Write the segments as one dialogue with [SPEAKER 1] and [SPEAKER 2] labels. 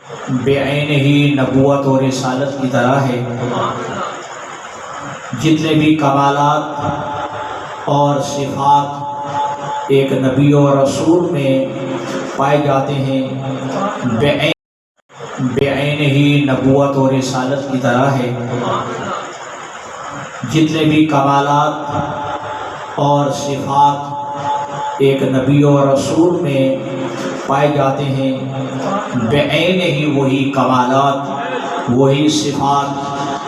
[SPEAKER 1] بعین ہی نبوت اور رسالت کی طرح ہے۔ جتنے بھی کمالات اور صفات ایک نبی اور رسول میں پائے جاتے ہیں، بعین ہی نبوت اور رسالت کی طرح ہے۔ جتنے بھی کمالات اور صفات ایک نبی اور رسول میں پائے جاتے ہیں، بعین ہی وہی کمالات، وہی صفات،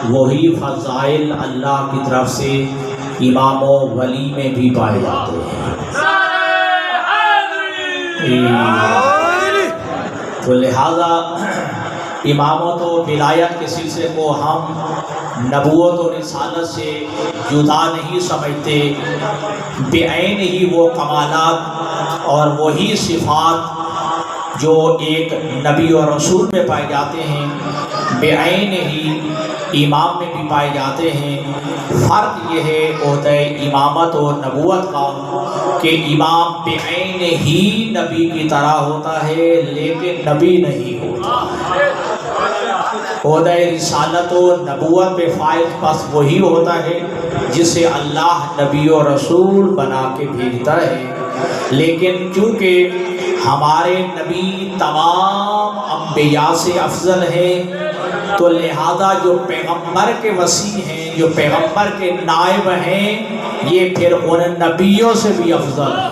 [SPEAKER 1] وہی فضائل اللہ کی طرف سے امام و ولی میں بھی پائے جاتے ہیں۔ تو لہذا امامت و ولایت کے سلسلے کو ہم نبوت و رسالت سے جدا نہیں سمجھتے۔ بعین ہی وہ کمالات اور وہی صفات جو ایک نبی اور رسول میں پائے جاتے ہیں، بعین ہی امام میں بھی پائے جاتے ہیں۔ فرق یہ ہے عہدہ امامت و نبوت کا کہ امام بعین ہی نبی کی طرح ہوتا ہے لیکن نبی نہیں ہوتا۔ عہدہ رسالت و نبوت پہ فائز بس وہی ہوتا ہے جسے اللہ نبی و رسول بنا کے بھیجتا ہے، لیکن چونکہ ہمارے نبی تمام انبیاء سے افضل ہیں تو لہذا جو پیغمبر کے وصی ہیں، جو پیغمبر کے نائب ہیں، یہ پھر ان نبیوں سے بھی افضل ہیں،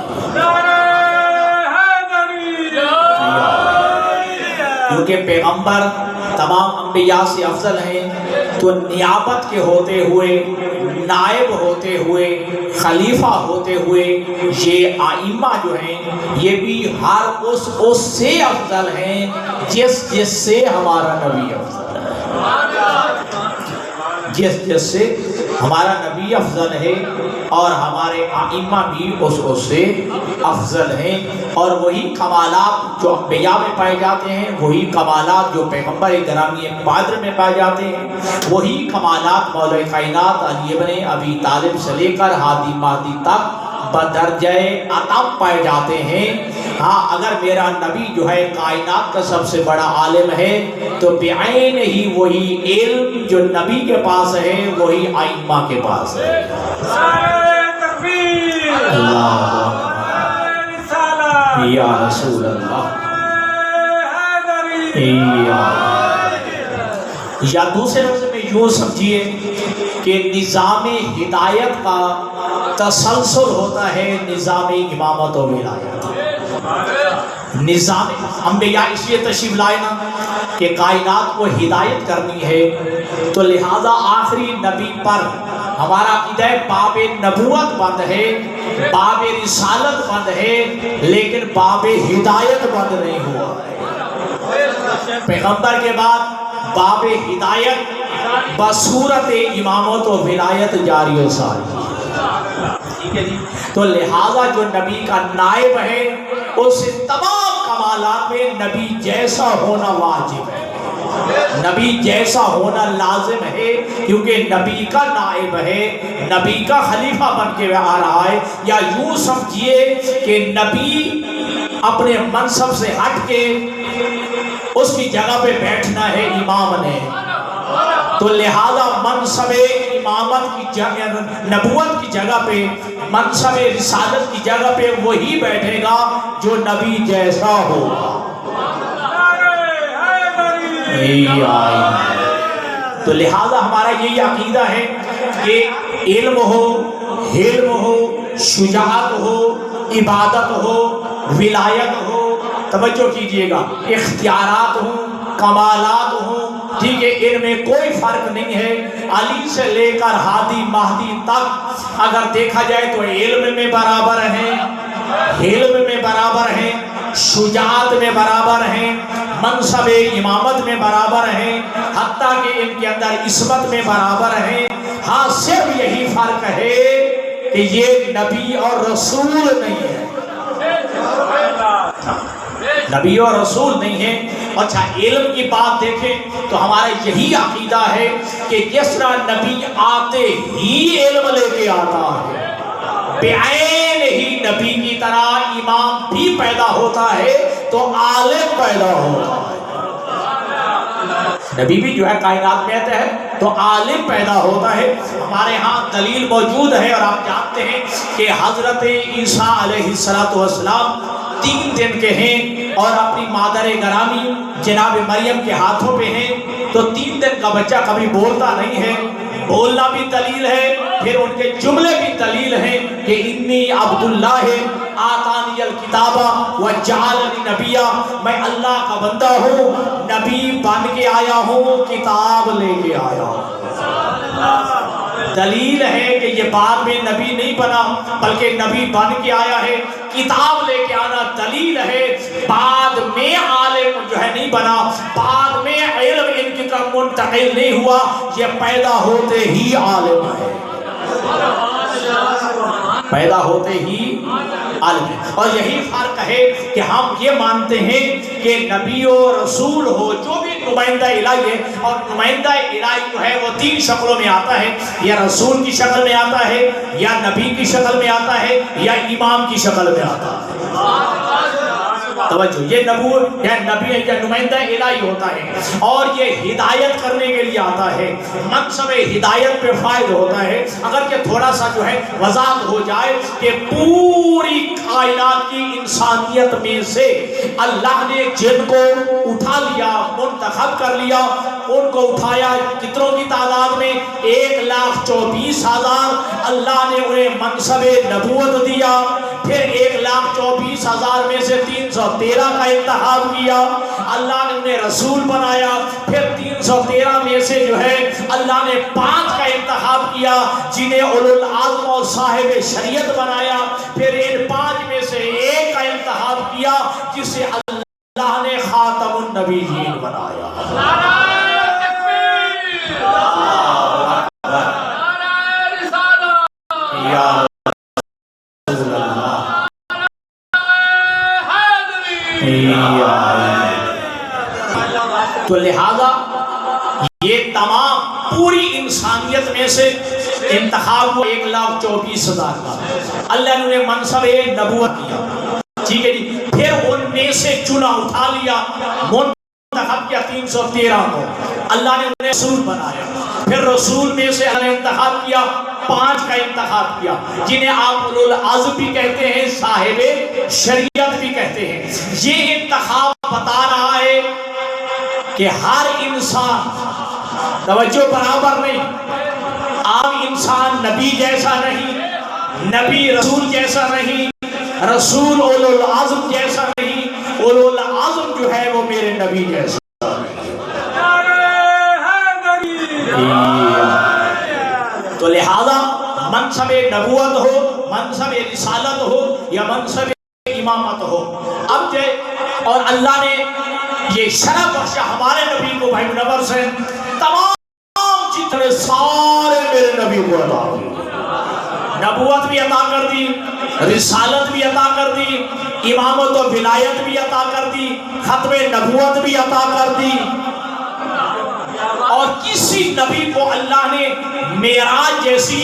[SPEAKER 1] کیونکہ پیغمبر تمام انبیاء سے افضل ہیں تو نیابت کے ہوتے ہوئے، نائب ہوتے ہوئے، خلیفہ ہوتے ہوئے یہ ائمہ جو ہیں یہ بھی ہر اس سے افضل ہیں جس سے ہمارا نبی افضل ہے، جس سے ہمارا نبی افضل ہے اور ہمارے ائمہ بھی اس سے افضل ہیں۔ اور وہی کمالات جو انبیاء میں پائے جاتے ہیں، وہی کمالات جو پیغمبر گرامی پادر میں پائے جاتے ہیں، وہی کمالات مولا کائنات علی ابن ابی طالب سے لے کر ہادی مہدی تک بدرجہ اتم پائے جاتے ہیں۔ ہاں اگر میرا نبی جو ہے کائنات کا سب سے بڑا عالم ہے تو بعین ہی وہی علم جو نبی کے پاس ہے وہی ائمہ کے پاس ہے۔ اللہ یا رسول اللہ، یا دوسرے لفظ میں یوں سمجھیے کہ نظام ہدایت کا تسلسل ہوتا ہے نظام امامت و ولایت۔ نظام انبیاء اس لیے تشریف لائے نا کہ کائنات کو ہدایت کرنی ہے، تو لہذا آخری نبی پر ہمارا عقیدہ باب نبوت بند ہے، باب رسالت بند ہے، لیکن باب ہدایت بند نہیں ہوا ہے۔ پیغمبر کے بعد باب ہدایت بصورت امامت و ولایت جاری و ساری، ٹھیک ہے جی۔ تو لہذا جو نبی کا نائب ہے اس تمام کمالات میں نبی جیسا ہونا واجب ہے، نبی جیسا ہونا لازم ہے، کیونکہ نبی کا نائب ہے، نبی کا خلیفہ بن کے آ رہا ہے۔ یا یوں سمجھیے کہ نبی اپنے منصب سے ہٹ کے اس کی جگہ پہ بیٹھنا ہے امام نے، تو لہذا منصب امامت کی جگہ، نبوت کی جگہ پہ، منصب رسالت کی جگہ پہ وہی بیٹھے گا جو نبی جیسا ہوگا۔ تو لہذا ہمارا یہی عقیدہ ہے کہ علم ہو، حلم ہو، شجاعت ہو، عبادت ہو، ولایت ہو، توجہ کیجئے گا، اختیارات ہوں، کمالات ہوں، ٹھیک ہے، ان میں کوئی فرق نہیں ہے۔ علی سے لے کر ہادی مہدی تک اگر دیکھا جائے تو علم میں برابر ہیں، حلم میں برابر ہیں، شجاعت میں برابر ہیں، منصب امامت میں برابر ہیں، حتیٰ کہ ان کے اندر عصمت میں برابر ہیں۔ ہاں صرف یہی فرق ہے کہ یہ نبی اور رسول نہیں ہے، نبی اور رسول نہیں ہے۔ اچھا علم کی بات دیکھیں تو ہمارا یہی عقیدہ ہے کہ جس طرح نبی آتے ہی علم لے کے آتا ہے، بعین ہی نبی کی طرح امام بھی پیدا ہوتا ہے تو عالم پیدا ہوتا ہے۔ نبی بھی جو ہے کائنات میں آتا ہے تو عالم پیدا ہوتا ہے. ہمارے ہاں دلیل موجود ہے اور آپ جانتے ہیں کہ حضرت عیسیٰ علیہ السلام 3 دن کے ہیں اور اپنی مادر گرامی جناب مریم کے ہاتھوں پہ ہیں. تو 3 دن کا بچہ کبھی بولتا نہیں ہے. بولنا بھی دلیل ہے, پھر ان کے جملے بھی دلیل ہیں کہ انی عبداللہ آتانی الکتاب وجعلنی نبیا, میں اللہ کا بندہ ہوں, نبی بن کے آیا ہوں, کتاب لے کے آیا ہوں. دلیل ہے کہ یہ بعد میں نبی نہیں بنا بلکہ نبی بن کے آیا ہے. کتاب لے کے آنا دلیل ہے, بعد میں عالم جو ہے نہیں بنا, بعد میں علم ان کی طرف منتقل نہیں ہوا, یہ پیدا ہوتے ہی عالم ہے, پیدا ہوتے ہی عالم ہے. اور یہی فرق ہے کہ ہم یہ مانتے ہیں کہ نبی و رسول ہو جو بھی نمائندہ الہی ہے, اور نمائندہ الہی جو ہے وہ 3 شکلوں میں آتا ہے, یا رسول کی شکل میں آتا ہے, یا نبی کی شکل میں آتا ہے, یا امام کی شکل میں آتا ہے. توجہ, یہ نبوت یا نبی یا نمائندہ الہی ہوتا ہے, اور یہ ہدایت کرنے کے لیے آتا ہے. منصب ہدایت پہ فائد ہوتا ہے. اگر کہ تھوڑا سا جو ہے وضاحت ہو جائے کہ پوری کائنات کی انسانیت میں سے اللہ نے جن کو اٹھا لیا, منتخب کر لیا, ان کو اٹھایا کتنوں کی تعداد میں 1,24,000. اللہ نے انہیں منصب نبوت دیا. پھر 1,24,000 میں سے 313 کا انتخاب کیا, اللہ نے انہیں رسول بنایا. پھر 313 میں سے جو ہے اللہ نے 5 کا انتخاب کیا جنہیں اولو العزم اور صاحب شریعت بنایا. پھر ان 5 میں سے 1 کا انتخاب کیا جسے اللہ نے خاتم النبیین بنایا. تو لہذا یہ تمام پوری انسانیت میں سے انتخاب ہوا 1,24,000 کا. اللہ نے انہیں منصب نبوت دیا, ٹھیک ہے جی. پھر ان میں سے چنا, اٹھا لیا, منتخب کیا 313 کو, اللہ نے انہیں رسول بنایا. پھر رسول میں سے اللہ نے انتخاب کیا 5 کا انتخاب کیا جنہیں آپ اولو العزم بھی کہتے ہیں, صاحب شریعت بھی کہتے ہیں. یہ انتخاب بتا رہا ہے کہ ہر انسان, توجہ, برابر نہیں. عام انسان نبی جیسا نہیں, نبی رسول جیسا نہیں, رسول اولو العزم جیسا نہیں, اولو العزم جو ہے وہ میرے نبی جیسا. تو لہذا منصب نبوت ہو, منصب رسالت ہو, یا منصب امامت ہو, اب جو اور اللہ نے یہ شرف بخشا ہمارے نبی کو, بھائی منور سے تمام جتنے سارے میرے نبی کو عطا کی. نبوت بھی عطا کر دی, رسالت بھی عطا کر دی, امامت و ولایت بھی عطا کر دی, ختم نبوت بھی عطا کر دی. اور کسی نبی کو اللہ نے معراج جیسی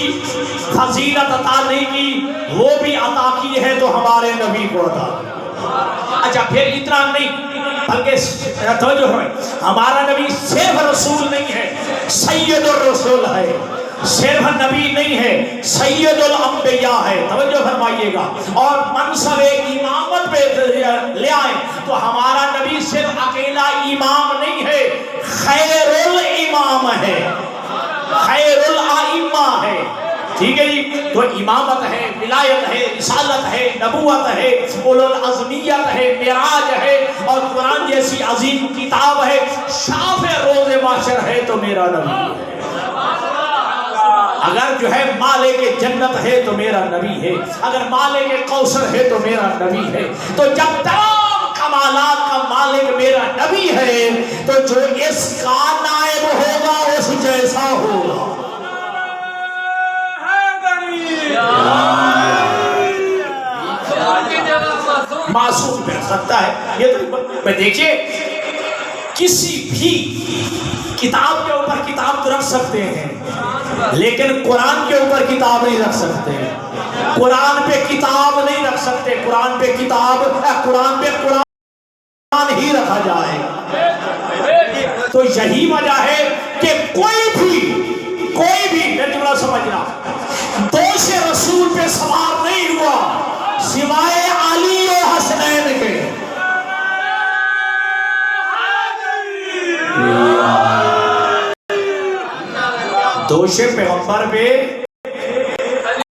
[SPEAKER 1] فضیلت عطا نہیں کی, وہ بھی عطا کی ہے تو ہمارے نبی کو عطا کی. اچھا, پھر اتنا نہیں بلکہ توجہ ہے, ہمارا نبی صرف رسول نہیں ہے, سید الرسول ہے. صرف نبی نہیں ہے, سید الانبیاء ہے. توجہ فرمائیے گا. اور منصب امامت پہ لے آئے تو ہمارا نبی صرف اکیلا امام نہیں ہے, خیر الامام ہے, خیر الائمہ ہے. ٹھیک ہے جی. تو امامت ہے, ولایت ہے, رسالت ہے, نبوت ہے, اولو العزمیت ہے, معراج ہے, اور قرآن جیسی عظیم کتاب ہے. شافع روز محشر ہے تو میرا نبی ہے. اگر جو ہے مالک جنت ہے تو میرا نبی ہے, اگر مالک کوثر ہے تو میرا نبی ہے. تو جب تمام کمالات کا مالک میرا نبی ہے تو جو اس کا نائب ہوگا اس جیسا ہوگا. معصوم کر سکتا ہے. یہ تو دیکھیے, کسی بھی کتاب کے اوپر کتاب تو رکھ سکتے ہیں لیکن قرآن کے اوپر کتاب نہیں رکھ سکتے. قرآن پہ کتاب نہیں رکھ سکتے. قرآن پہ کتاب, قرآن پہ قرآن ہی رکھا جائے. تو یہی وجہ ہے کہ کوئی بھی جملہ سمجھنا دوش رسول پہ سوار نہیں ہوا سوائے علی و حسنین کے. دوش پیغمبر پہ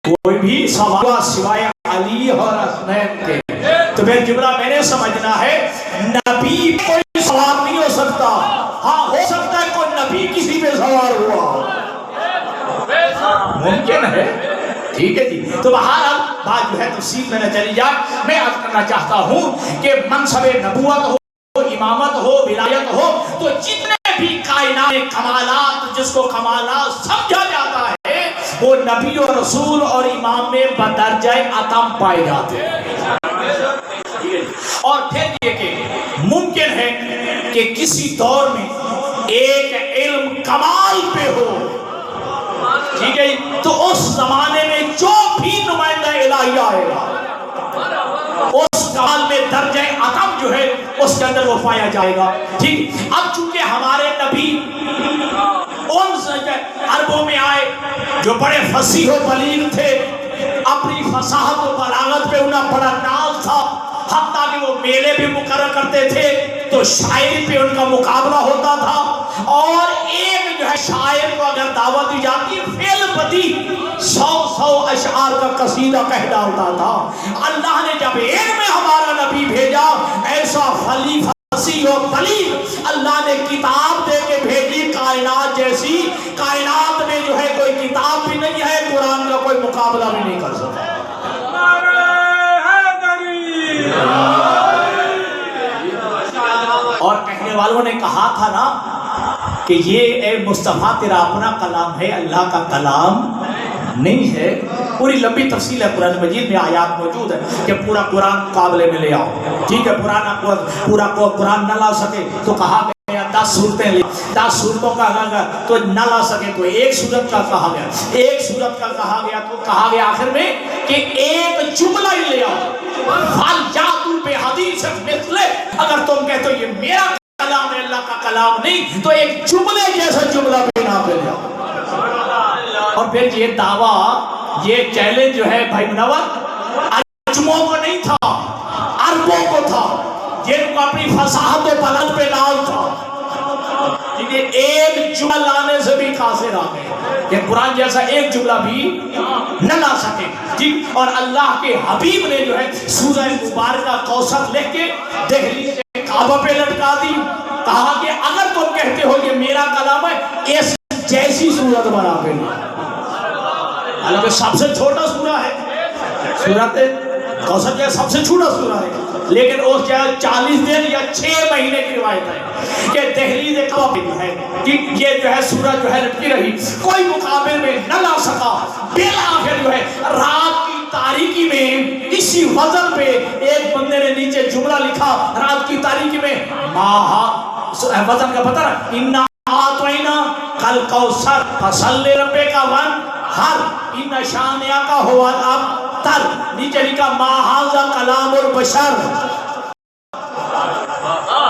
[SPEAKER 1] کوئی بھی سوار ہوا سوائے علی اور حسنین کے. تو پھر جملہ میں نے سمجھنا ہے نبی کوئی سوار نہیں ہو سکتا. ہاں ہو سکتا ہے کوئی نبی کسی پہ سوار ہوا ممکن ہے. ٹھیک ہے جی. تو بہرحال بات جو ہے تفصیل میں نہ چلی جائے. میں عرض کرنا چاہتا ہوں کہ منصب نبوت ہو امامت ہو ولایت ہو تو جتنے بھی کائنات کمالات جس کو کمالات سمجھا جاتا ہے وہ نبی اور رسول اور امام میں بدرجہ اتم پائے جاتے ہیں. اور پھر یہ کہ ممکن ہے کہ کسی دور میں ایک علم کمال پہ ہو. ٹھیک ہے. تو اس زمانے میں جو بھی نمائندہ الہی آئے گا اس کمال میں درجہ اتم جو ہے اس کے اندر وہ پایا جائے گا. ٹھیک. اب چونکہ ہمارے نبی ان عربوں میں آئے جو بڑے فصیح و بلیغ تھے, اپنی فصاحت و بلاغت پہ انہیں بڑا ناز تھا, حتیٰ کہ وہ میلے بھی مقرر کرتے تھے تو شاعری پہ ان کا مقابلہ ہوتا تھا. اور ایک جو ہے شاعر کو اگر دعوت دی جاتی فعل بدی 100 اشعار کا قصیدہ کہہ ڈالتا تھا. اللہ نے جب علم میں ہمارا نبی بھیجا ایسا فصیح و بلیغ اللہ نے کتاب دے کے بھیجی کائنات جیسی. کائنات میں جو ہے کوئی کتاب بھی نہیں ہے, قرآن کا کوئی مقابلہ بھی نہیں کر سکتا. اور کہنے والوں نے کہا تھا نا کہ یہ اے مصطفیٰ تیرا اپنا کلام ہے, اللہ کا کلام نہیں ہے. پوری لمبی تفصیل ہے قرآن مجید میں, آیات موجود ہے کہ پورا قرآن مقابلے میں لے آؤ. ٹھیک ہے. پورا قرآن نہ لا سکے تو کہا گیا 10 صورتیں لے, 10 صورتوں کا کہا تو نہ لا سکے تو ایک صورت کا کہا گیا, ایک صورت کا کہا گیا تو کہا گیا آخر میں کہ ایک جملہ ہی لے آؤ. فَالْجَاتُ بِحَدِيثٍ مِثْلِهِ. اگر تم کہتے ہو یہ میرا کلام ہے اللہ کا کلام نہیں تو ایک جملے جیسا جملہ بنا پہ لے آؤ. اور پھر یہ دعویٰ یہ چیلنج جو ہے بھائی منور عجموں کو نہیں تھا, عربوں کو تھا جن کو اپنی فصاحت و بلاغت پہ ناز تھا. ایک جملہ لانے سے بھی قاصر آ گئے کہ قرآن جیسا ایک جملہ بھی نہ لا سکے. ٹھیک. اور اللہ کے حبیب نے جو ہے سورہ مبارکہ کوثر لکھ کے دہلی سے کعبہ پہ لٹکا دی. کہا کہ اگر تم کہتے ہو یہ میرا کلام ہے اس جیسی صورت بنا کے لیا. حالانکہ سب سے چھوٹا سورہ ہے, سورۃ کوثر جو ہے سب سے چھوٹا سورہ ہے, لیکن وہ کیا 40 دن یا 6 مہینے کی روایت ہے کہ دہلی سے کعبہ پہ ہے کہ یہ جو ہے سورہ جو ہے لٹکی رہی, کوئی مقابل میں نہ لا سکا. بالآخر جو ہے رات کی تاریکی میں اسی وزن پہ ایک بندے نے نیچے جملہ لکھا, رات کی تاریکی میں وزن کا پتہ نا اِنَّا أَعْطَيْنَاكَ الْكَوْثَرَ فَصَلِّ لِرَبِّكَ وَانْحَرْ إِنَّ شَانِئَكَ هُوَ الْأَبْتَرُ. نیچے لکھا ما ھذا کلام البشر.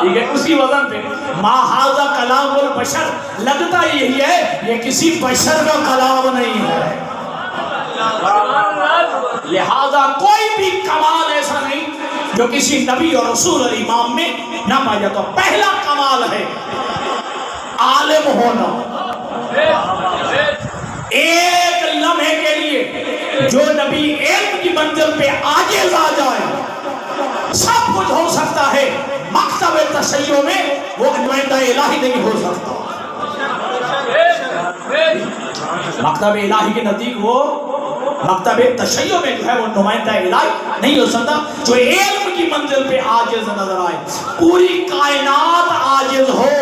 [SPEAKER 1] ٹھیک ہے. اسی وزن پہ ما ھذا کلام البشر. لگتا یہی ہے یہ کسی بشر کا کلام نہیں ہے. لہذا کوئی بھی کمال ایسا نہیں جو کسی نبی اور رسول اور امام میں نہ پایا جاتا. پہلا کمال ہے عالم ہونا. ایک لمحے کے لیے جو نبی علم کی منزل پہ عاجز آ جائے سب کچھ ہو سکتا ہے, مکتب تشیع میں وہ نمائندہ الہی نہیں ہو سکتا. مکتب الہی کے نزدیک وہ مکتب تشیع میں جو ہے وہ نمائندہ الہی نہیں ہو سکتا جو علم کی منزل پہ عاجز نظر آئے. پوری کائنات عاجز ہو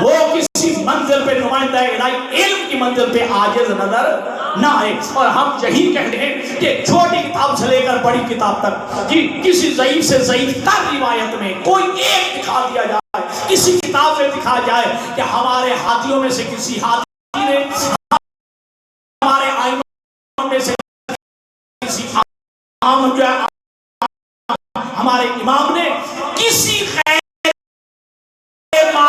[SPEAKER 1] وہ کسی منزل پہ نمائندہ الہی علم کی منزل پہ عاجز نظر نہ آئے. اور ہم یہی کہتے ہیں کہ چھوٹی کتاب سے لے کر بڑی کتاب تک کسی ضعیف سے ضعیف تر روایت میں کوئی ایک دکھا دیا جائے, کسی کتاب میں دکھا جائے کہ ہمارے ہاتھیوں میں سے کسی ہاتھی نے, ہمارے آئموں میں سے کسی ہمارے امام نے کسی خیر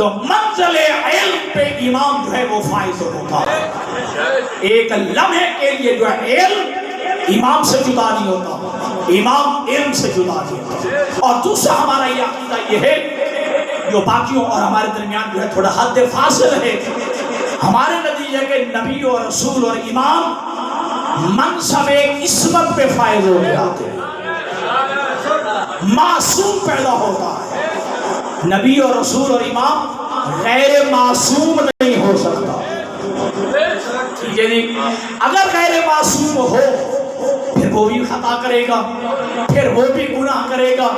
[SPEAKER 1] تو منزل علم پہ امام جو ہے وہ فائز ہوتا ہے. ایک لمحے کے لیے جو ہے علم امام سے جدا نہیں ہوتا, امام علم سے جدا نہیں ہوتا. اور دوسرا ہمارا یہ عقیدہ یہ ہے جو باقیوں اور ہمارے درمیان جو ہے تھوڑا حد فاصل ہے, ہمارے نتیجے کے نبی اور رسول اور امام منصب عصمت پہ فائز ہو جاتے ہیں, معصوم پیدا ہوتا ہے. نبی اور رسول اور امام غیر معصوم نہیں ہو سکتا. ٹھیک ہے جی, اگر غیر معصوم ہو پھر وہ بھی خطا کرے گا, پھر وہ بھی گناہ کرے گا.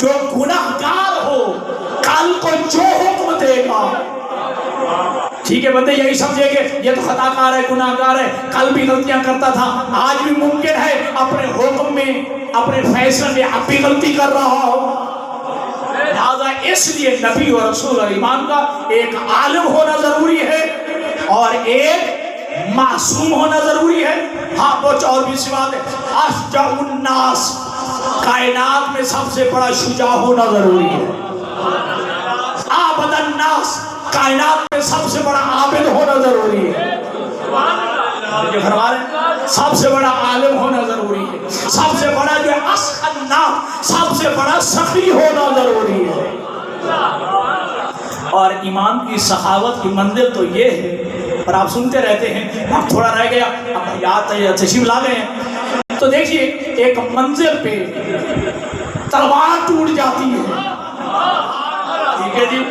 [SPEAKER 1] جو گناہ گار ہو کل کو جو حکم دے گا, ٹھیک ہے بندے یہی سمجھے کہ یہ تو خطا کار ہے, گناہ گار ہے, کل بھی غلطیاں کرتا تھا, آج بھی ممکن ہے اپنے حکم میں اپنے فیصلے میں اب بھی غلطی کر رہا ہو. لہذا اس لیے نبی اور رسول اور امام کا ایک عالم ہونا ضروری ہے اور ایک معصوم ہونا ضروری ہے. ہاں کچھ اور بھی سوال ہے. اشجع الناس, کائنات میں سب سے بڑا شجاع ہونا ضروری ہے. عابد الناس, کائنات میں سب سے بڑا عابد ہونا ضروری ہے. یہ فرما رہے ہیں سب سے بڑا عالم ہونا ضروری ہے, سب سے بڑا جو ہے اسخنا, سب سے بڑا سخی ہونا ضروری ہے. اور امام کی سخاوت کی منزل تو یہ ہے, اور آپ سنتے رہتے ہیں, اب تھوڑا رہ گیا, اب یاد تشریف لا گئے ہیں تو دیکھیے ایک منزل پہ تلوار ٹوٹ جاتی ہے. ٹھیک ہے جی,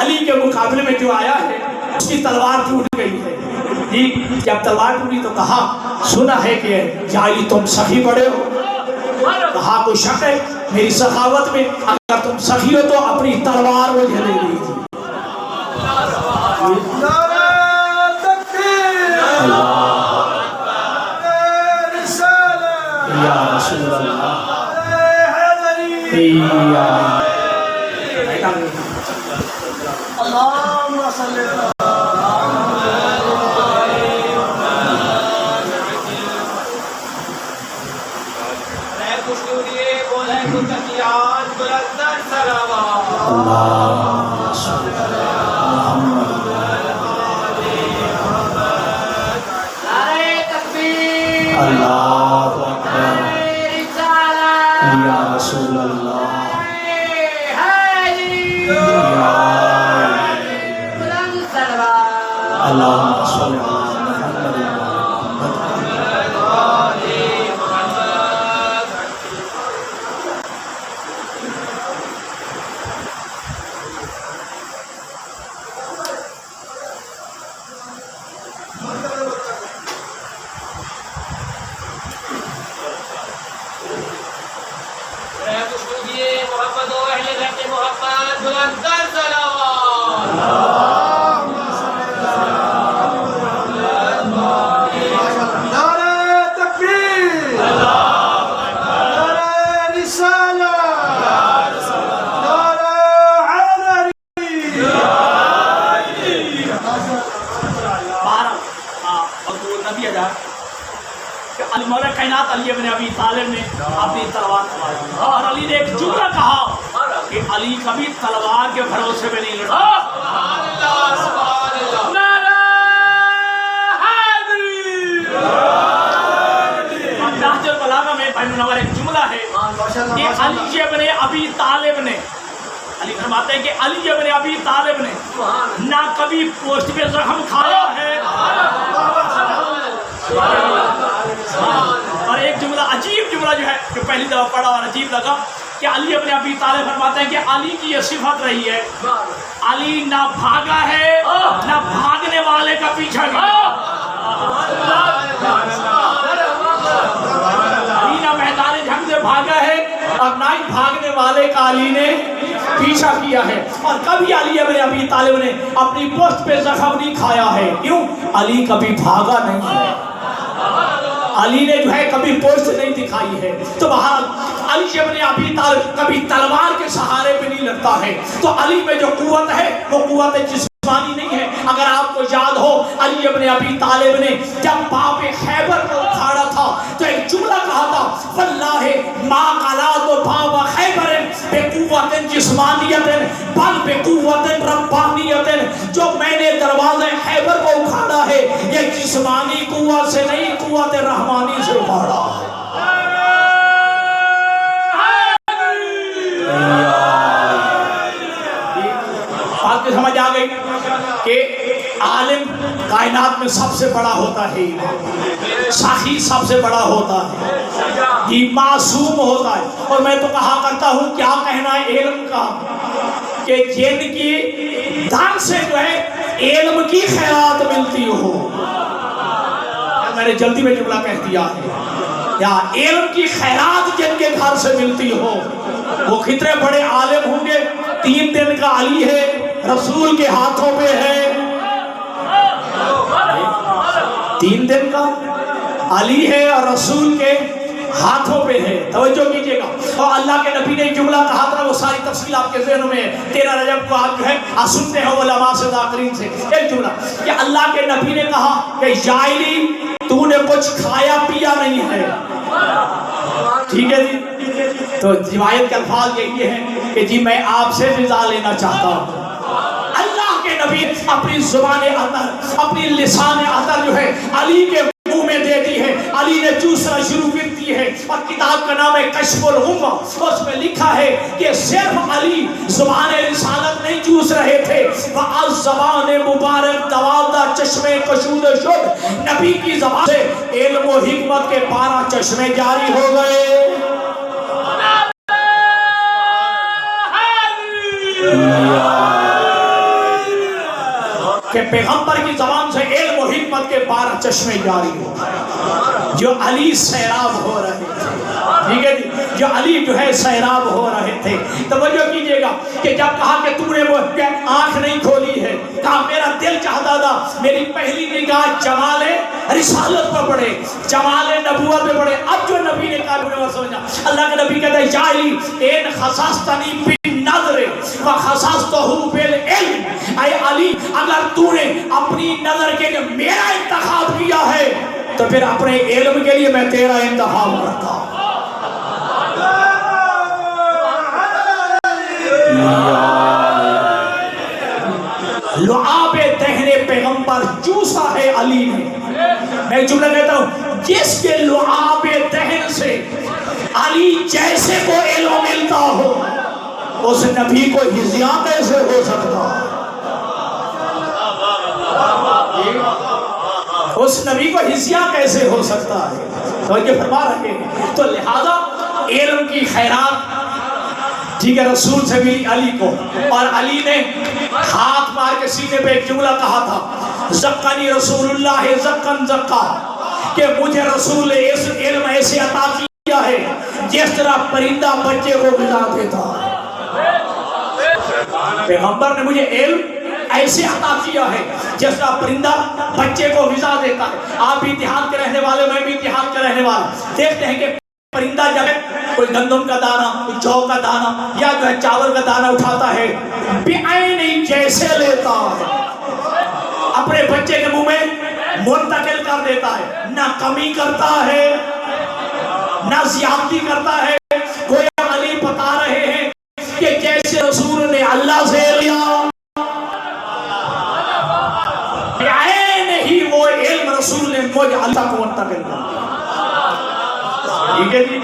[SPEAKER 1] علی کے مقابلے میں جو آیا ہے اس کی تلوار ٹوٹ گئی ہے. جب تلوار ٹوٹی تو کہا سنا ہے کہ یا علی تم سخی بڑے ہو. کہا کوئی شک ہے میری سخاوت میں, اگر تم سخی ہو تو اپنی تلوار مجھے دے دیجیے. یا رسول اللہ,
[SPEAKER 2] اللہم صلی اللہ
[SPEAKER 1] اللہ اکبر, یا رسول اللہ, اللہم صلی مولا کائنات علی ابن ابی طالب نے اپنی تلوار چلائی اور علی نے ایک جملہ کہا کہ علی کبھی تلوار کے بھروسے پہ نہیں لڑا. نہج البلاغہ میں بھائی منور ایک جملہ ہے کہ علی ابن ابی طالب نے, علی فرماتے ہیں کہ علی ابن ابی طالب نے نہ کبھی پوسٹ پہ زخم کھایا ہے, اور ایک جملہ عجیب جملہ جو ہے کہ پہلی دفعہ پڑھا اور عجیب لگا کہ علی ابن ابی طالب فرماتے ہیں کہ علی کی یہ صفت رہی ہے, علی نہ بھاگا ہے نہ بھاگنے والے کا پیچھا کیا. علی نہ میدان جنگ سے بھاگا ہے اور نہ ہی بھاگنے والے کا علی نے پیچھا کیا ہے. اور کبھی علی ابن ابی طالب نے اپنی پشت پہ زخم نہیں کھایا ہے. کیوں؟ علی کبھی بھاگا نہیں ہے, علی نے جو ہے کبھی پوسٹ نہیں دکھائی ہے. تو بہرحال علی ابن ابی طالب کبھی تلوار کے سہارے پہ نہیں لڑتا ہے. تو علی میں جو قوت ہے وہ قوت جسمانی نہیں ہے. اگر آپ کو یاد ہو علی ابن ابی طالب نے جب باب خیبر کو اکھاڑا تھا تو ایک جملہ کہا تھا, واللہ ما قلعت باب خیبر بقوت جسمانیت بل بقوت ربانیت، جو میں نے دروازے خیبر کو اکھاڑا ہے یہ جسمانی قوت سے نہیں، قوت رحمانی سے اکھاڑا ہے۔ بات کو سمجھ آ گئی کہ عالم کائنات میں سب سے بڑا ہوتا ہے، ساخی سب سے بڑا ہوتا ہے، یہ معصوم ہوتا ہے۔ اور میں تو کہا کرتا ہوں کیا کہنا ہے علم کا، کہ جن کی دان سے جو ہے علم کی خیرات ملتی ہو، میں نے جلدی میں جملہ کہہ دیا ہے، یا علم کی خیرات جن کے گھر سے ملتی ہو وہ کتنے بڑے عالم ہوں گے۔ 3 دن کا علی ہے، رسول کے ہاتھوں پہ ہے، 3 دن کا علی ہے اور رسول کے ہاتھوں پہ ہے۔ توجہ کیجئے گا، اور اللہ کے نبی نے جملہ کہا تھا، وہ ساری تفصیل آپ کے ذہنوں میں 13 رجب کو آپ جو ہے سنتے ہیں علماء سے ذاکرین سے ایک جملہ کہ اللہ کے نبی نے کہا کہ یا علی تو نے کچھ کھایا پیا نہیں ہے، ٹھیک ہے جی۔ تو روایت کے الفاظ یہی ہیں کہ جی میں آپ سے غذا لینا چاہتا ہوں۔ اللہ کے نبی اپنی زبان اطہر، اپنی لسان اطہر جو ہے علی کے منہ میں دیتی ہے، علی نے چوسنا شروع کر دی ہے، اور کتاب کا نام ہے کشف الغمہ، اس میں لکھا ہے کہ صرف علی زبان رسالت نہیں چوس رہے تھے، وَعَز زبان مبارک دوادہ چشمے کشود شد، نبی کی زبان سے علم و حکمت کے 12 چشمے جاری ہو گئے۔ کہ پیغمبر کی زبان سے علم و حکمت کے 12 چشمے جاری ہو، جو علی سیراب ہو رہے تھے، ٹھیک ہے جی، جو علی جو ہے سیراب ہو رہے تھے۔ توجہ کیجئے گا کہ جب کہا کہ تم نے وہ آنکھ نہیں کھولی ہے، کہا میرا دل چاہتا تھا میری پہلی نگاہ جمال رسالت پر پڑے، جمال نبوت پر پڑے۔ اب جو نبی نے کہا سمجھا، اللہ کے نبی کہتا ہے یا علی ان خصاصتنی بالنظر وخصاصتہ بالعلم، اے علی اگر تو نے اپنی نظر کے لیے میرا انتخاب کیا ہے تو پھر اپنے علم کے لیے میں تیرا انتخاب کرتا ہوں۔ لعاب دہن پیغمبر چوسا ہے علی نے۔ میں ایک جملہ کہتا ہوں، جس کے لعاب دہن سے علی جیسے کو علم ملتا ہو اس نبی کو ہزیاں کیسے ہو سکتا ہے؟ اس نبی کو ہزیاں کیسے ہو سکتا ہے؟ توجہ فرما رہے ہیں۔ تو لہذا علم کی خیرات ٹھیک ہے رسول سے ملی علی کو، اور علی نے ہاتھ مار کے سینے پہ ایک جملہ کہا تھا، زکانی رسول اللہ زکن زکا، کہ مجھے رسول نے اس علم ایسے عطا کیا ہے جس طرح پرندہ بچے کو غذا دیتا ہے۔ پیغمبر نے مجھے علم ایسے عطا کیا ہے جس طرح پرندہ بچے کو غذا دیتا ہے۔ آپ بھی اتحاد کے رہنے والے، میں بھی اتحاد کے رہنے والا، دیکھتے ہیں کہ پرندہ جب کوئی گندم کا دانہ، کوئی جو کا دانہ یا جو ہے چاول کا دانہ اٹھاتا ہے، بعین جیسے لیتا ہے، اپنے بچے کے منہ میں منتقل کر دیتا ہے، نہ کمی کرتا ہے نہ زیادتی کرتا ہے۔ گویا علی بتا رہے ہیں کہ جیسے رسول نے اللہ سے لیا، بعین ہی وہ علم رسول نے مجھ اللہ کو منتقل کر دیا۔ ٹھیک ہے جی۔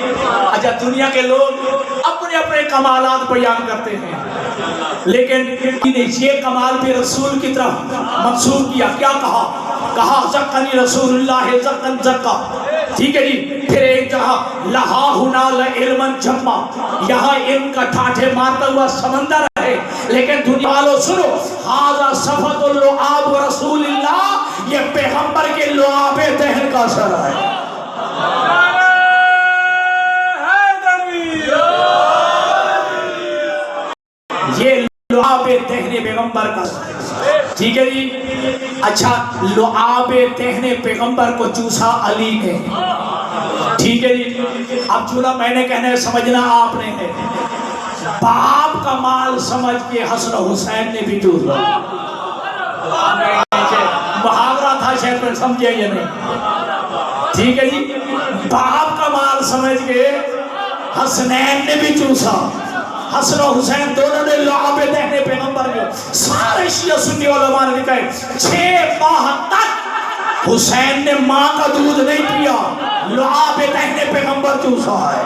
[SPEAKER 1] اچھا دنیا کے لوگ اپنے اپنے کمالات بیان کرتے ہیں، لیکن یہ کمال بھی رسول کی طرف منسوب کیا۔ کیا کہا؟ کہا زکانی رسول اللہ زکن زکا، ٹھیک ہے جی۔ پھر ایک جگہ لہا ہنا لعلمن جمع، یہاں علم کا ٹھاٹھے مارتا ہوا سمندر ہے، لیکن دنیا والوں سنو، ھذا صفت اللعاب رسول اللہ، یہ پیغمبر کے لعاب دہن کا اثر ہے۔ یہ لعاب دہن پیغمبر کا، ٹھیک ہے جی۔ اچھا لعاب دہن پیغمبر کو چوسا علی نے، ٹھیک ہے جی۔ اب چولا میں نے کہنا ہے سمجھنا آپ نے ہے، باپ کا مال سمجھ کے حسن حسین نے بھی چوسا، محاورہ تھا شاید میں سمجھے یہ نہیں، ٹھیک ہے جی۔ باپ کا مال سمجھ کے حسنین نے بھی چوسا، حسن و حسین دونوں نے لعاب دہنے پیغمبر کو سارے شیعہ سنی علماء نے لکھا ہے 6 ماہ تک حسین نے ماں کا دودھ نہیں پیا، لعاب دہنے پیغمبر چوسا ہے۔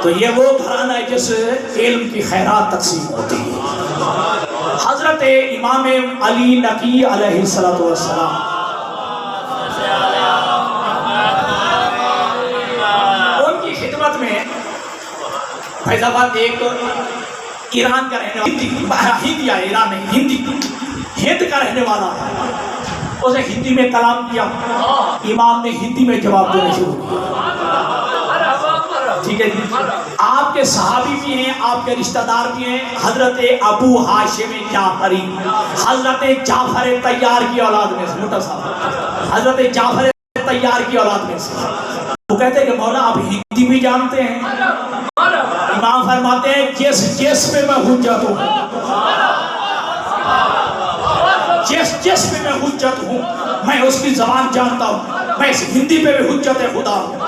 [SPEAKER 1] تو یہ وہ گھرانہ ہے جس علم کی خیرات تقسیم ہوتی ہے۔ حضرت امام علی نقی علیہ السلام ان کی خدمت میں فیض آباد ایک ایران کا رہنے والا ہندی ہے، ایران میں ہند کا رہنے والا ہے، اسے ہندی میں کلام کیا، امام نے ہندی میں جواب دینا شروع کیا۔ ٹھیک ہے جی، آپ کے صحابی بھی ہیں، آپ کے رشتہ دار بھی ہیں، حضرت ابو ہاشم جعفری، حضرت جعفر طیار کی اولاد میں سے، موٹا صاحب حضرت جعفر طیار کی اولاد میں سے۔ وہ کہتے ہیں کہ مولا آپ ہندی بھی جانتے ہیں؟ امام فرماتے ہیں جس میں میں حجت ہوں، جس میں میں حجت ہوں میں اس کی زبان جانتا ہوں، میں اس ہندی پہ بھی حجت خدا ہوں۔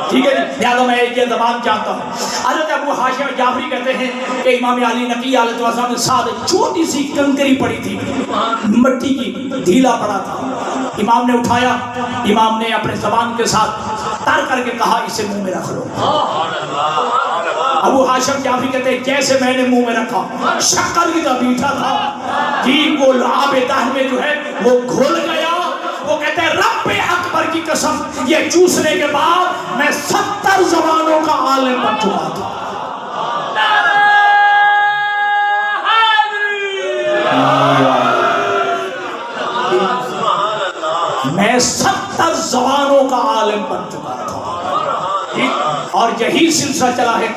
[SPEAKER 1] ٹھیک ہے جی، لہذا میں یہ زبان جانتا ہوں۔ حضرت ابو ہاشم جعفری کہتے ہیں کہ امام علی نقی علیہ السلام نے ساتھ چھوٹی سی کنکری پڑی تھی مٹی کی، ڈھیلا پڑا تھا، امام نے اٹھایا، امام نے اپنے زبان کے ساتھ تر کر کے کہا اسے منہ میں رکھ لو۔ ابو ہاشم جعفری کہتے ہیں جیسے میں نے منہ میں رکھا، شکر کی طرح میٹھا تھا جی، وہ لعاب دہن میں جو ہے وہ گھل گیا۔ وہ کہتے ہیں رب اکبر کی قسم، یہ چوسنے کے بعد میں 70 زبانوں کا عالم بن چکا تھا۔ میں 70 زبانوں کا عالم بن چکا تھا، اور یہی سلسلہ چلا ہے۔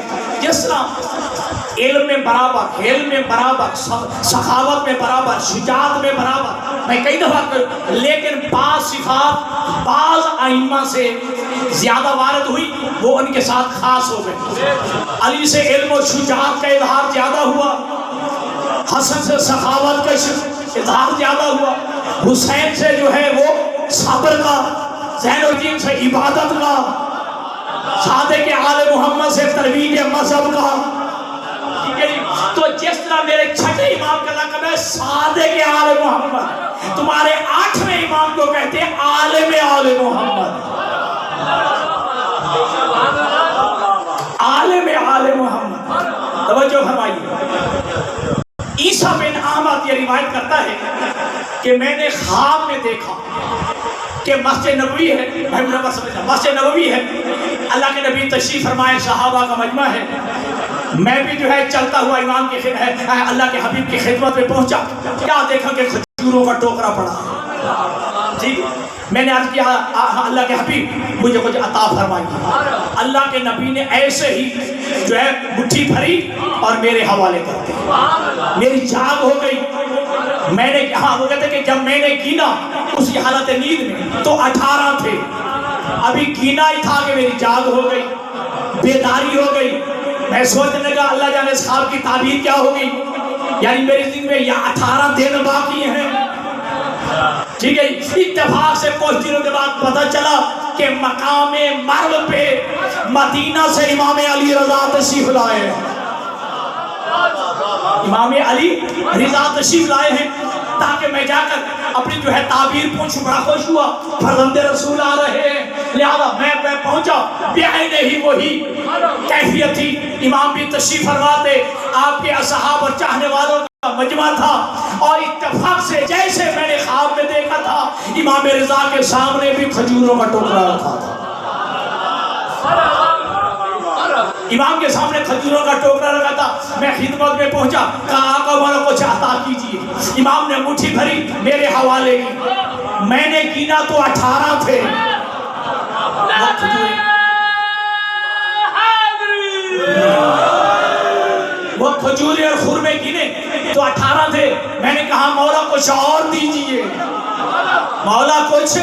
[SPEAKER 1] جس طرح علم میں برابر، علم میں برابر، سخاوت میں برابر، شجاعت میں برابر، میں کئی دفعہ کروں، لیکن بعض صفات بعض ائمہ سے زیادہ وارد ہوئی، وہ ان کے ساتھ خاص ہو گئے۔ علی سے علم و شجاعت کا اظہار زیادہ ہوا، حسن سے سخاوت کا اظہار زیادہ ہوا، حسین سے جو ہے وہ صبر کا، زین الدین سے عبادت کا، صادق آل محمد سے ترویج مذہب کا۔ تو جس طرح میرے چھٹے امام کا لقب ہے صادق آل محمد، تمہارے 8ویں امام کو کہتے ہیں عالم آل محمد، عالم آل محمد۔ توجہ فرمائیے، عیسیٰ بن احمد یہ روایت کرتا ہے کہ میں نے خواب میں دیکھا کہ مسجد نبوی ہے، مسجد نبوی ہے، اللہ کے نبی تشریف فرمائے، صحابہ کا مجمع ہے، میں بھی جو ہے چلتا ہوا امام کی خدمت، اللہ کے حبیب کی خدمت میں پہنچا، کیا دیکھا کہ کھجوروں کا ٹوکرا پڑا۔ ٹھیک، میں نے عرض کیا اللہ کے حبیب مجھے کچھ عطا فرمائیے۔ اللہ کے نبی نے ایسے ہی جو ہے مٹھی بھری اور میرے حوالے کر دی، میری جاگ ہو گئی۔ میں نے وہ کہتے ہیں کہ جب میں نے گینا اس حالت نیند میں تو 18 تھے، ابھی گینا ہی تھا کہ میری جاگ ہو گئی، بیداری ہو گئی۔ میں سوچنے لگا اللہ جانے اس خواب کی تعبیر کیا ہوگی، یعنی میری زندگی میں یہ 18 دن باقی ہیں۔ ٹھیک ہے، اتفاق سے کچھ دنوں کے بعد پتہ چلا کہ مقام مرو پہ مدینہ سے امام علی رضا تشریف لائے ہیں، امام علی رضا تشریف لائے ہیں، تاکہ میں جا کر اپنی جو ہے تعبیر پوچھوں۔ بڑا خوش ہوا، فرزند رسول آ رہے ہیں، لہذا میں پہنچا، بعین ہی وہی کیفیت تھی، امام بھی تشریف فرماتے، آپ کے اصحاب اور چاہنے والوں کا مجمع تھا، اور اتفاق سے جیسے میں نے خواب میں دیکھا تھا امام رضا کے سامنے بھی کھجوروں کا ٹوکرا رکھا تھا، امام کے سامنے کھجوروں کا ٹوکرا رکھا تھا۔ میں خدمت میں پہنچا، کہا آقا ہمارا کچھ عطا کیجیے۔ امام نے مٹھی بھری میرے حوالے کی، میں نے گینا تو 18 تھے، وہ کھجورے اور خرمے گنے تو 18 تھے۔ میں نے کہا مولا کچھ اور دیجیے، مولا کچھ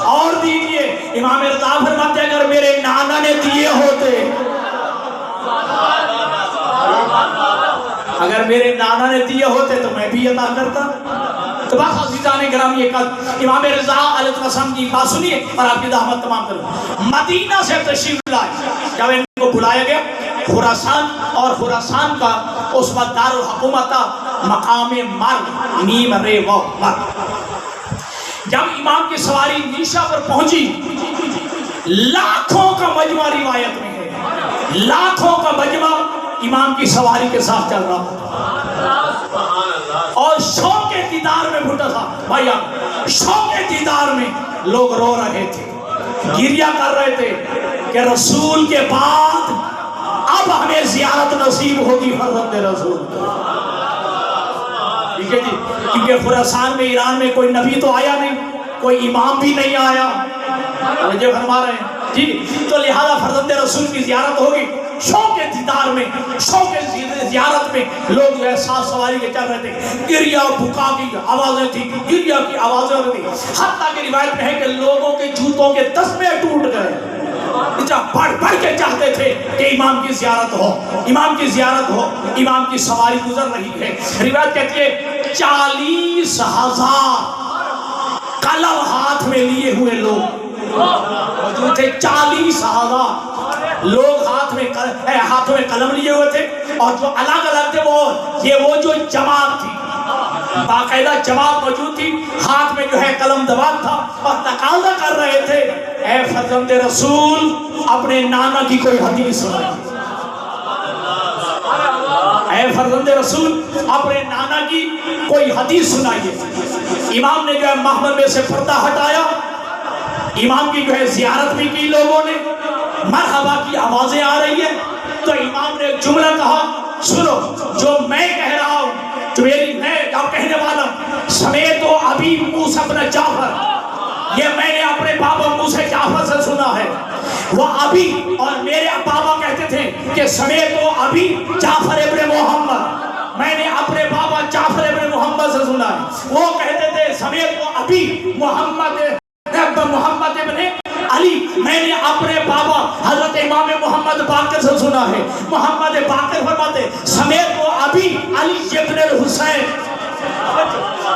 [SPEAKER 1] اور دیجیے۔ امام رضا فرماتے ہیں اگر میرے نانا نے دیے ہوتے، اگر میرے نانا نے دیے ہوتے تو میں بھی عطا کرتا۔ تو بات عزیزان گرامی ایک امام رضا علیہ السلام کی بات سنیے اور آپ کی دعوت تمام کروں. مدینہ سے تشریف لائے جب ان کو بلایا گیا خراسان، اور خراسان کا اس وقت دارالحکومت مقام مر میم رے و مر. جب امام کی سواری نیشا پر پہنچی لاکھوں کا مجمع روایت میں ہے، لاکھوں کا مجمع امام کی سواری کے ساتھ چل رہا اور شوق دیدار میں بھٹا تھا. بھائی شوق دیدار میں لوگ رو رہے تھے، گریہ کر رہے تھے کہ رسول کے بعد اب ہمیں زیارت نصیب ہوگی فرزند رسول. ٹھیک ہے جی، کیونکہ خراسان میں ایران میں کوئی نبی تو آیا نہیں، کوئی امام بھی نہیں آیا، جو فرما رہے ہیں جی. تو لہذا فرزند رسول کی زیارت ہوگی. شوق دیدار میں، شوق زیارت میں لوگ جو ہے ساتھ سواری کے چل رہے تھے. گریہ بکا کی آوازیں تھی، گریہ کی آوازیں تھی، حتیٰ کہ روایت میں ہے کہ لوگوں کے جوتوں کے تسمے ٹوٹ گئے. بڑھ بڑھ کے چاہتے تھے کہ امام کی زیارت ہو، امام کی زیارت ہو. امام کی سواری گزر رہی ہے. روایت کہتی ہے 40,000 قلم ہاتھ میں لیے ہوئے لوگ موجود تھے. 40,000 لوگ ہاتھوں میں قلم لیے ہوئے تھے. اور جو الگ الگ تھے وہ جو جماعت تھی، باقاعدہ جماعت موجود تھی، ہاتھ میں جو ہے قلم دوان تھا اور تقاضا کر رہے تھے اے فرزند رسول اپنے نانا کی کوئی حدیث سنائیے، اے فرزند رسول اپنے نانا کی کوئی حدیث سنائیے. امام نے جو ہے محمل میں سے پردہ ہٹایا، امام کی جو ہے زیارت بھی کی لوگوں نے، مرحبا کی آوازیں آ رہی ہیں. تو امام نے ایک جملہ کہا، سنو جو میں کہہ رہا ہوں، جو میں کہنے والا سمیت و ابی موسیٰ بن جعفر، یہ میں نے اپنے بابا موسیٰ جعفر سے سنا ہے. وہ ابی اور میرے بابا کہتے تھے کہ سمیت و ابی جعفر ابن محمد، میں نے اپنے بابا جعفر ابن محمد سے سنا ہے. وہ کہتے تھے سمیت و ابی محمد ابن علی، میں نے اپنے بابا حضرت امام محمد باقر سے سنا ہے. محمد باقر فرماتے سمیت و ابی علی ابن الحسین،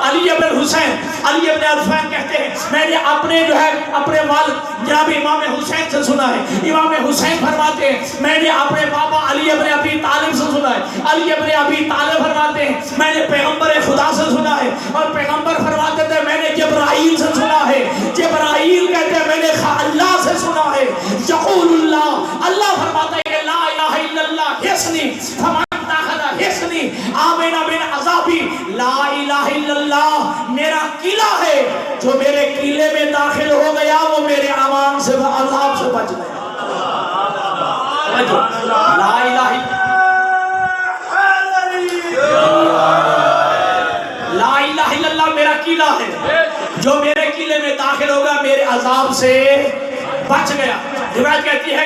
[SPEAKER 1] علی ابن حسین، علی ابن عرفان کہتے ہیں میں نے اپنے جو ہے اپنے والد جناب امام حسین سے سنا ہے. امام حسین فرماتے ہیں میں نے اپنے بابا علی ابن ابی طالب سے سنا ہے. علی ابن ابی طالب فرماتے ہیں میں نے پیغمبر خدا سے سنا ہے. اور پیغمبر فرماتے تھے میں نے جبرائیل سے سنا ہے. جبرائیل کہتے ہیں میں نے اللہ سے سنا ہے. یقول اللہ، اللہ فرماتا ہے کہ لا الہ الا اللہ حسنی فمن دخل حسنی آمن من عذابی. لا الہ الا اللہ میرا قلعہ ہے، جو میرے قلعے میں داخل ہو گیا وہ میرے امان سے عذاب سے بچ گیا. لا الہ الا اللہ میرا قلعہ ہے، جو میرے قلعے میں داخل ہوگا میرے عذاب سے بچ گیا. روایت کہتی ہے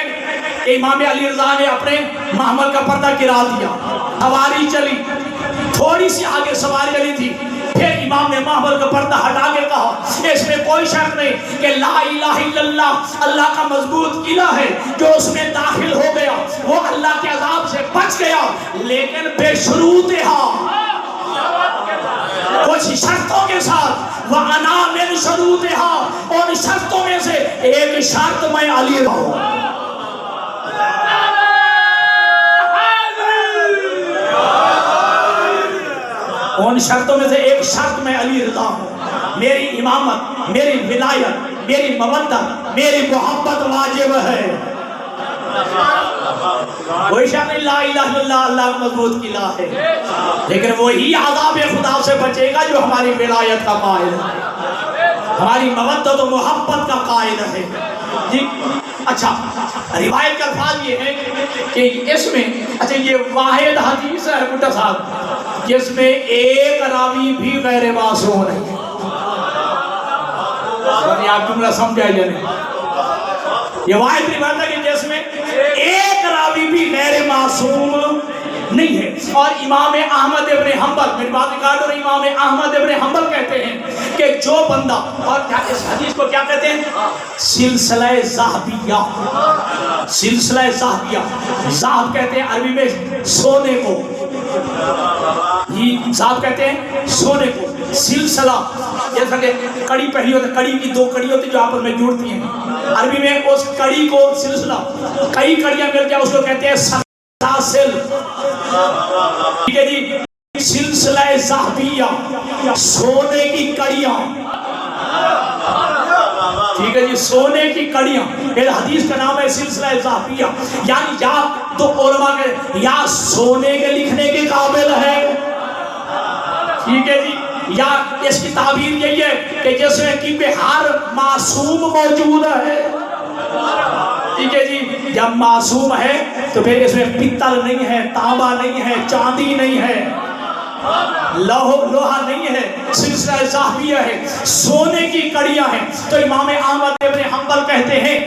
[SPEAKER 1] کہ امام علی رضا نے اپنے محمل کا پردہ گرا دیا، سواری چلی، تھوڑی سی آگے سواری چلی تھی، پھر امام نے محمل کا پردہ ہٹا کے کہا اس میں کوئی شک نہیں کہ لا الہ الا اللہ اللہ کا مضبوط قلعہ ہے، جو اس میں داخل ہو گیا وہ اللہ کے عذاب سے بچ گیا، لیکن بے شروطہا، کچھ شرطوں کے ساتھ. وَأَنَا مِن شُرُوطِهَا، اور شرطوں میں سے ایک شرط میں علی رضا ہوں. ان شرطوں میں سے ایک شرط میں علی رضا ہوں. میری امامت، میری ولایت، میری مودت، میری محبت واجب ہے. کوئی شک نہیں لا الہ الا اللہ اللہ کا مضبوط قلعہ ہے، لیکن وہی عذاب خدا سے بچے گا جو ہماری ولایت کا قائل ہے، ہماری مودت و محبت کا قائل ہے. جی اچھا، روایت کا الفاظ یہ ہے کہ اس میں اچھا یہ واحد حدیث ہے بٹا صاحب جس میں ایک راوی بھی غیر معصوم نہیں ہے. آپ جملہ سمجھا یا نہیں؟ یہ واحد روایت ہے کہ جس میں ایک راوی بھی غیر معصوم نہیں ہے. اور امام احمد ابن حنبل، میری بات نکال دو، امام احمد ابن حنبل کہتے ہیں کہ جو بندہ، اور اس حدیث کو کیا کہتے ہیں؟ سلسلہ ذہبیہ، سلسلہ ذہبیہ. ذہب کہتے ہیں عربی میں سونے کو، یہ ذہب کہتے ہیں سونے کو. سلسلہ، جیسا کہ کڑی پہلی ہوتی ہے، کڑی کی دو کڑی ہوتی جو آپس میں جڑتی ہیں، عربی میں اس کڑی کو سلسلہ، کئی کڑیاں مل جائے اس کو کہتے ہیں سلاسل، ٹھیک ہے جی، سلسلہ ذہبیہ، سونے کی کڑیاں، ٹھیک ہے جی، سونے کی کڑیاں، یہ حدیث کا نام ہے سلسلہ ذہبیہ، یعنی یا تو علماء کے یا سونے کے لکھنے کے قابل ہے، ٹھیک ہے جی، یا اس کی تعبیر یہی ہے کہ جس میں کہ ہر معصوم موجود ہے، ٹھیک ہے جی، جب معصوم ہے تو پھر اس میں پتل نہیں ہے، تانبا نہیں ہے، چاندی نہیں ہے، لوہا نہیں ہے، سلسلہ ذہبیہ ہے، سونے کی کڑیاں ہیں۔ تو امام احمد ابن حنبل کہتے ہیں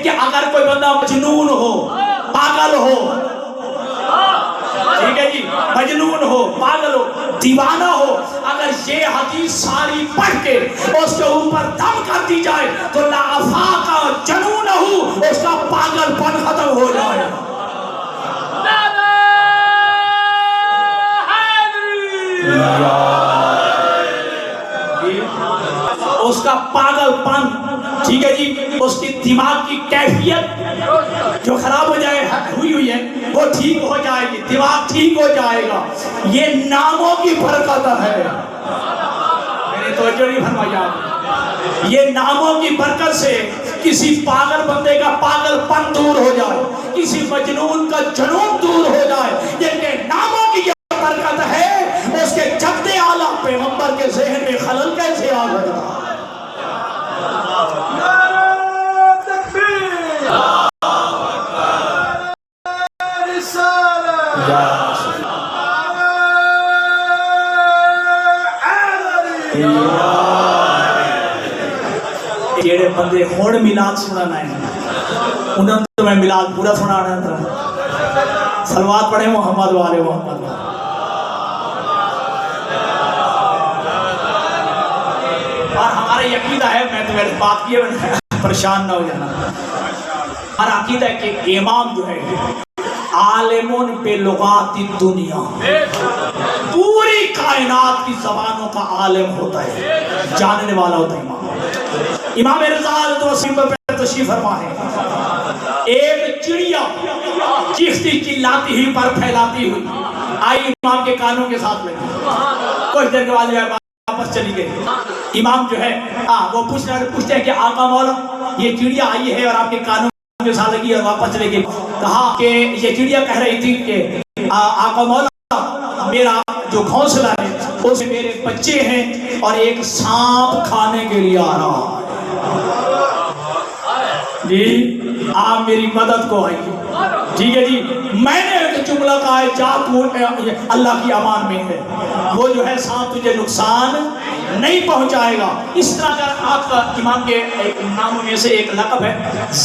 [SPEAKER 1] کہ اگر کوئی بندہ مجنون ہو، پاگل ہو، ٹھیک ہے جی، مجنون ہو، پاگل ہو، دیوانہ ہو، اگر یہ حدیث ساری پڑھ کے اس کے اوپر دم کر دی جائے تو لا افاق جنونہ، اس کا پاگل پن ختم ہو جائے، اس کا پاگل پن، ٹھیک ہے جی، اس کی دماغ کی کیفیت جو خراب ہو جائے ہوئی ہے وہ ٹھیک ہو جائے گی، دماغ ٹھیک ہو جائے گا، یہ ناموں کی برکت ہے، میں نے توجہ نہیں فرمایا، یہ ناموں کی برکت سے کسی پاگل بندے کا پاگل پن دور ہو جائے، کسی مجنون کا جنون دور ہو جائے، یہ ناموں کی برکت ہے۔ اس کے جد اعلیٰ پیغمبر کے ذہن میں خلل کیسے آ گیا؟ جیڑے بندے ہون میلاد سنانا ہے انہوں تو میں میلاد پورا سنانا تھا، صلوات پڑھیں محمد والے محمد، اور ہمارا عقیدہ ہے، میں تو میرے بات کیے پریشان نہ ہو جانا، ہمارا عقیدہ ہے کہ امام جو ہے عالمون بلغات الدنیا، پوری کائنات کی زبانوں کا عالم ہوتا ہے، جاننے والا ہوتا ہے امام۔ امام رضا علیہ السلام پر تشریف فرما ہے، ایک چڑیا چیختی چلاتی ہی پر پھیلاتی ہوئی آئی امام کے کانوں کے ساتھ لگی، کچھ دیر کے بعد واپس چلی گئی۔ امام جو ہے وہ پوچھتے ہیں کہ آقا مولا یہ چڑیا آئی ہے اور آپ کے کانوں کے ساتھ لگی اور واپس چلے گئی، کہا کہ یہ چڑیا کہہ رہی تھی کہ آقا مولا میرا جو گھونسلہ ہے اس میں میرے بچے ہیں اور ایک سانپ کھانے کے لیے آ رہا ہے، جی آپ میری مدد کو آئیے، ٹھیک ہے جی، میں نے ایک جملہ کہا ہے جا تو اللہ کی امان میں ہے، وہ جو ہے سانپ تجھے نقصان نہیں پہنچائے گا۔ اس طرح اگر آپ کا امام کے ناموں میں سے ایک لقب ہے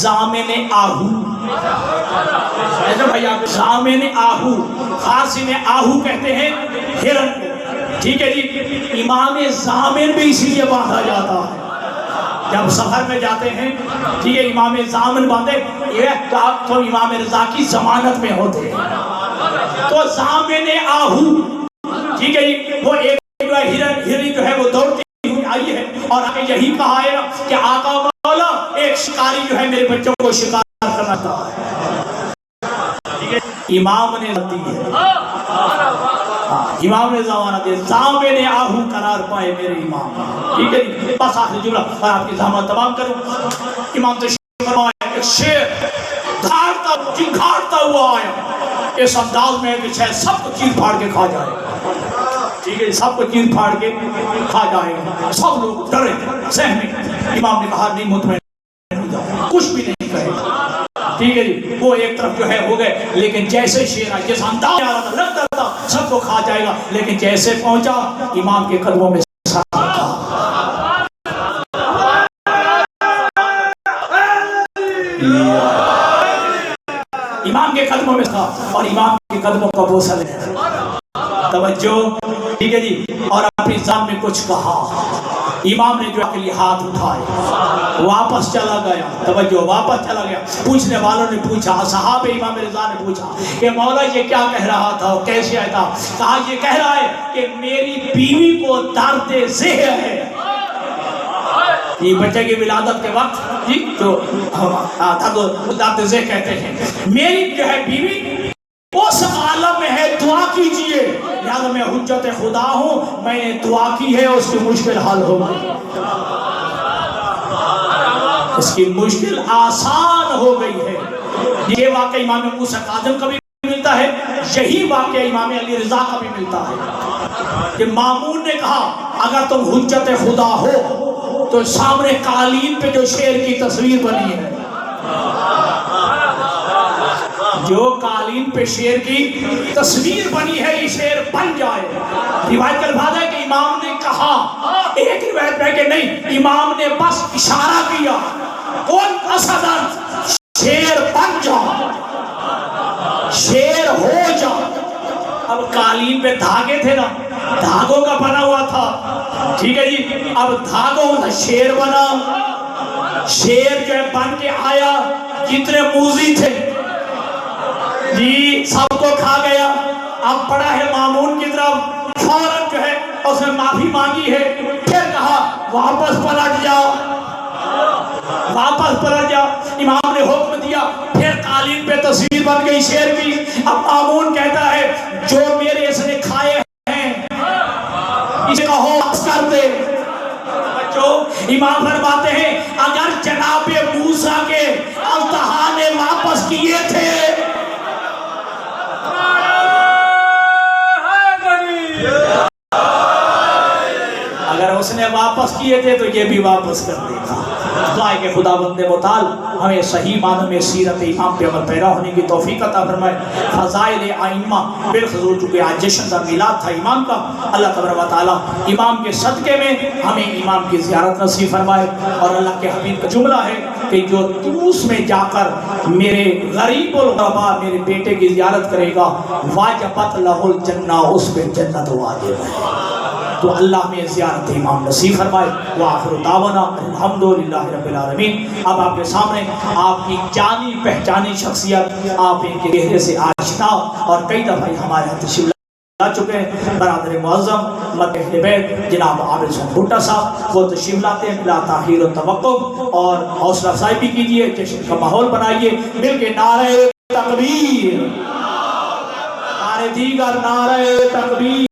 [SPEAKER 1] ضامن آہو، ایسا بھائی آپ ضامن آہو، فارسی میں آہو کہتے ہیں ہرن کو، ٹھیک ہے جی، امام ضامن بھی اسی لیے باندھا جاتا ہے، جب سفر میں جاتے ہیں ٹھیک ہے امام ضامن باندھے، یہ تو امام رضا کی ضمانت میں ہوتے ہیں، تو ضامن آہو، ٹھیک ہے جی، وہ ایک جو ہے ہرن جو ہے وہ دوڑتی ہوئی آئی ہے اور آگے یہی کہا ہے کہ آقا مولا ایک شکاری جو ہے میرے بچوں کو شکار کرنا چاہتا ہے، امام نے دی ہے، امام نے ضمانت دی، ضامن آہو قرار پائے میرے امام، ٹھیک ہے جی، بس آخری جملہ اور آپ کی زحمت تمام کروں، امام تشریف فرمائے، ایک شیر دھاڑتا چنگھاڑتا ہوا آیا، اس انداز میں کہ شاید سب کو چیر پھاڑ کے کھا جائے، ٹھیک ہے، سب کو چیر پھاڑ کے کھا جائے گا، سب لوگ ڈرے سہمے، امام نے کہا نہیں مطمئن ہو جاؤ، کچھ بھی نہیں کہے، ٹھیک ہے جی، وہ ایک طرف جو ہے ہو گئے، لیکن جیسے شیر آئے جیسا انداز آ رہا تھا لگتا تھا سب کو کھا جائے گا، لیکن جیسے پہنچا امام کے قدموں میں سر رکھا، امام کے قدموں میں تھا اور امام کے قدموں کا بوسہ لے توجہ، ٹھیک ہے جی، اور اپنی ذات میں کچھ کہا، امام نے جو کے لیے ہاتھ اٹھائے واپس چلا گیا، توجہ واپس چلا گیا۔ پوچھنے والوں نے پوچھا، اصحاب امام رضا نے پوچھا کہ مولا یہ کیا کہہ رہا تھا، کیسے آیا تھا؟ کہا یہ کہہ رہا ہے کہ میری بیوی کو درد ذہن ہے۔ یہ بچے کی ولادت کے وقت جی جو درد ذہن کہتے ہیں، میری جو ہے بیوی اس عالم میں ہے، دعا کیجئے، لہذا میں حجت خدا ہوں، میں نے دعا کی ہے، اس کی مشکل حل ہو گئی، اس کی مشکل آسان ہو گئی ہے۔ یہ واقعہ امام موسیٰ کاظم کا بھی ملتا ہے، یہی واقعہ امام علی رضا کا بھی ملتا ہے کہ مامون نے کہا اگر تم حجت خدا ہو تو سامنے قالین پہ جو شیر کی تصویر بنی ہے، جو قالین پہ شیر کی تصویر بنی ہے، یہ شیر بن جائے۔ روایت کا الفاظ ہے کہ امام نے کہا، ایک روایت میں کہ نہیں، امام نے بس اشارہ کیا، کون اصدر شیر بن جا، شیر ہو جا۔ اب قالین پہ دھاگے تھے نا، دھاگوں کا بنا ہوا تھا، ٹھیک ہے جی، اب دھاگوں کا شیر بنا، شیر جو ہے بن کے آیا، جتنے موذی تھے جی سب کو کھا گیا۔ اب پڑا ہے مامون کی طرف، فوراً جو ہے اس نے معافی مانگی ہے، پھر کہا واپس پلٹ جاؤ، واپس پلٹ جاؤ۔ امام نے حکم دیا، پھر قالین پہ تصویر بن گئی شیر کی۔ اب مامون کہتا ہے جو میرے اس نے کھائے ہیں اسے کہو واپس کر دے۔ بچوں امام فرماتے ہیں اگر جناب موسیٰ کے التہا نے واپس کیے تھے، اگر اس نے واپس کیے تھے تو یہ بھی واپس کر دے گا۔ دعائے کہ خدا بند متعال ہمیں صحیح معنی میں سیرت امام پہ عمل پیرا ہونے کی توفیق عطا فرمائے۔ فضائل ائمہ بالخصوص چونکہ آج جشن کا میلاد تھا امام کا، اللہ تبارک و تعالیٰ امام کے صدقے میں ہمیں امام کی زیارت نصیب فرمائے۔ اور اللہ کے حبیب کا جملہ ہے کہ جو طوس میں جا کر میرے غریب الغربا میرے بیٹے کی زیارت کرے گا واجبت لہ الجنہ، اس پہ جنت واجب ہے۔ تو اللہ میں زیارت امام نصیب فرمائے۔ وآخر دعوانا الحمدللہ رب العالمین۔ اب آپ کے سامنے آپ کی جانی پہچانی شخصیت، آپ ان کے چہرے سے آشنا اور کئی دفعہ ہمارے ہاں تشریف لا چکے ہیں، برادر معظم مد اہل بیت جناب عابد حسین بھٹا صاحب، وہ تشریف لاتے ہیں بلا تاخیر و توقف، اور حوصلہ افزائی بھی کیجیے، جشن کا ماحول بنائیے، مل کے نعرہ تکبیر، نعرہ دیگر، نعرہ تکبیر۔